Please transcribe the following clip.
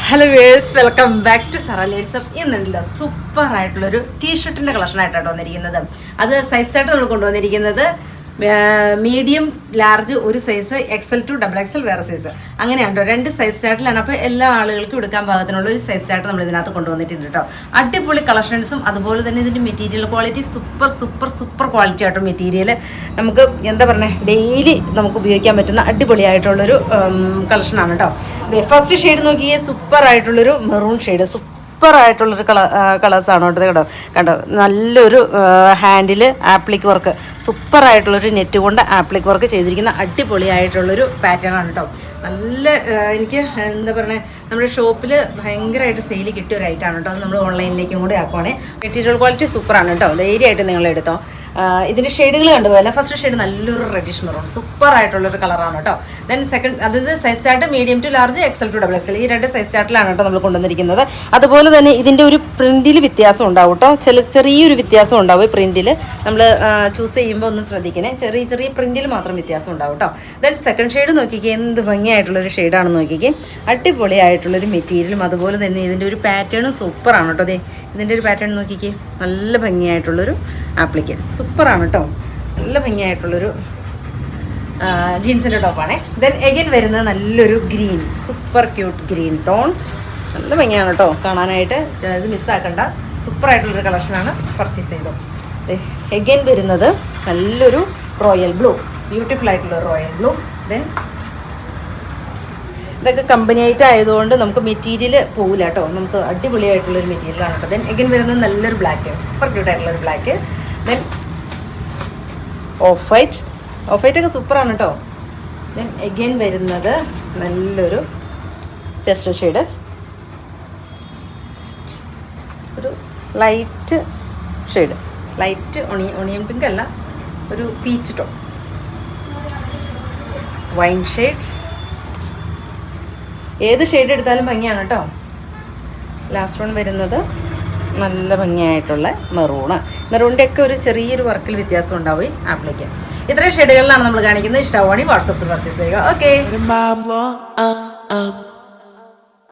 Hello വേഴ്സ്, welcome back to Zara ലേഡ്സപ്പ്. ഇന്നുണ്ടല്ലോ സൂപ്പർ ആയിട്ടുള്ളൊരു ടീഷർട്ടിൻ്റെ കളക്ഷനായിട്ടാണ് വന്നിരിക്കുന്നത്. അത് സൈസായിട്ട് നമ്മൾ കൊണ്ടുവന്നിരിക്കുന്നത് മീഡിയം, ലാർജ് ഒരു സൈസ്, XL to XXL വേറെ സൈസ്, അങ്ങനെയാണോ രണ്ട് സൈസ് ചാർട്ടിലാണ്. അപ്പോൾ എല്ലാ ആളുകൾക്കും എടുക്കാൻ പാകത്തിനുള്ള ഒരു സൈസ് ചാർട്ട് നമ്മൾ ഇതിനകത്ത് കൊണ്ടുവന്നിട്ടുണ്ട് കേട്ടോ. അടിപൊളി കളക്ഷൻസും അതുപോലെ തന്നെ ഇതിൻ്റെ മെറ്റീരിയൽ ക്വാളിറ്റി സൂപ്പർ ക്വാളിറ്റി ആയിട്ടുള്ള മെറ്റീരിയൽ നമുക്ക് എന്താ പറയുക, ഡെയിലി നമുക്ക് ഉപയോഗിക്കാൻ പറ്റുന്ന അടിപൊളിയായിട്ടുള്ളൊരു കളക്ഷനാണ് കേട്ടോ. ഫസ്റ്റ് ഷെയ്ഡ് നോക്കിയേ, സൂപ്പർ ആയിട്ടുള്ളൊരു മെറൂൺ ഷെയ്ഡ്, സൂപ്പറായിട്ടുള്ളൊരു കളേഴ്സാണ് കേട്ടോ. കണ്ടോ, നല്ലൊരു ഹാൻഡിൽ ആപ്ലിക് വർക്ക്, സൂപ്പറായിട്ടുള്ളൊരു നെറ്റ് കൊണ്ട് ആപ്ലിക് വർക്ക് ചെയ്തിരിക്കുന്ന അടിപൊളിയായിട്ടുള്ളൊരു പാറ്റേൺ ആണ് കേട്ടോ. നല്ല എനിക്ക് എന്താ പറയുക, നമ്മുടെ ഷോപ്പിൽ ഭയങ്കരമായിട്ട് സെയിൽ കിട്ടിയ ഒരു ഐറ്റമാണ് കേട്ടോ. അത് നമ്മൾ ഓൺലൈനിലേക്കും കൂടി ആക്കുവാണേ. മെറ്റീരിയൽ ക്വാളിറ്റി സൂപ്പറാണ് കേട്ടോ. ധൈര്യമായിട്ട് നിങ്ങളെടുത്തോ. ഇതിൻ്റെ ഷെയ്ഡുകൾ കണ്ടുപോലെ ഫസ്റ്റ് ഷെയ്ഡ് നല്ലൊരു റെഡിഷ് മെറൂൺ, സൂപ്പർ ആയിട്ടുള്ളൊരു കളറാണ് കേട്ടോ. ദെൻ സെക്കൻഡ്, അതായത് size chart medium to large, XL to XXL, ഈ രണ്ട് സൈസ് ചാർട്ടിലാണ് കേട്ടോ നമ്മൾ കൊണ്ടുവന്നിരിക്കുന്നത്. അതുപോലെ തന്നെ ഇതിൻ്റെ ഒരു പ്രിൻറ്റിൽ വ്യത്യാസം ഉണ്ടാവും കേട്ടോ. ചെറിയൊരു വ്യത്യാസം ഉണ്ടാവും ഈ പ്രിൻറ്റിൽ. നമ്മൾ ചൂസ് ചെയ്യുമ്പോൾ ഒന്ന് ശ്രദ്ധിക്കണേ, ചെറിയ പ്രിൻറ്റിൽ മാത്രം വ്യത്യാസം ഉണ്ടാവും കേട്ടോ. ദെൻ സെക്കൻഡ് ഷെയ്ഡ് നോക്കിക്കേ, എന്ത് ഭംഗിയായിട്ടുള്ളൊരു ഷെയ്ഡാണെന്ന് നോക്കിക്കേ. അടിപൊളിയായിട്ടുള്ളൊരു മെറ്റീരിയലും അതുപോലെ തന്നെ ഇതിൻ്റെ ഒരു പാറ്റേണും സൂപ്പറാണ് കേട്ടോ. അതെ, ഇതിൻ്റെ ഒരു പാറ്റേൺ നോക്കിക്കേ, നല്ല ഭംഗിയായിട്ടുള്ളൊരു ആപ്ലിക്കൻ, സൂപ്പറാണ് കേട്ടോ. നല്ല ഭംഗിയായിട്ടുള്ളൊരു ജീൻസിൻ്റെ ടോപ്പാണേ. ദെൻ എഗൈൻ വരുന്നത് നല്ലൊരു green, super cute green tone, നല്ല ഭംഗിയാണ് കേട്ടോ കാണാനായിട്ട്. ഇത് മിസ്സാക്കണ്ട, സൂപ്പറായിട്ടുള്ളൊരു കളക്ഷനാണ്. പർച്ചേസ് ചെയ്തോ. എഗൈൻ വരുന്നത് നല്ലൊരു റോയൽ ബ്ലൂ, ബ്യൂട്ടിഫുൾ ആയിട്ടുള്ള റോയൽ ബ്ലൂ. ദെൻ ഇതൊക്കെ കമ്പനി ആയിട്ട് ആയതുകൊണ്ട് നമുക്ക് മെറ്റീരിയൽ പോകില്ല കേട്ടോ, നമുക്ക് അടിപൊളിയായിട്ടുള്ളൊരു മെറ്റീരിയലാണ് കേട്ടോ. ദെൻ എഗൈൻ വരുന്നത് നല്ലൊരു ബ്ലാക്ക്, സൂപ്പർ ക്യൂട്ടായിട്ടുള്ളൊരു ബ്ലാക്ക്. ദെൻ ഓഫ് വൈറ്റ് ഒക്കെ സൂപ്പറാണ് കേട്ടോ. ദെൻ എഗൈൻ വരുന്നത് നല്ലൊരു പേസ്റ്റൽ ഷെയ്ഡ്, ഒരു light shade, light onion pink അല്ല, ഒരു പീച്ച് ടോൺ, വൈൻ ഷെയ്ഡ്. ഏത് ഷെയ്ഡ് എടുത്താലും ഭംഗിയാണ് കേട്ടോ. ലാസ്റ്റ് വൺ വരുന്നത് നല്ല ഭംഗിയായിട്ടുള്ള മെറൂണിൻ്റെ ഒക്കെ ഒരു ചെറിയൊരു വർക്കിൽ വ്യത്യാസം ഉണ്ടാവും ആപ്ലിക്ക്. ഇത്രയും ഷെയ്ഡുകളിലാണ് നമ്മൾ കാണിക്കുന്നത്. ഇഷ്ടമാണെങ്കിൽ വാട്സപ്പിൽ പർച്ചേസ് ചെയ്യുക. ഓക്കെ.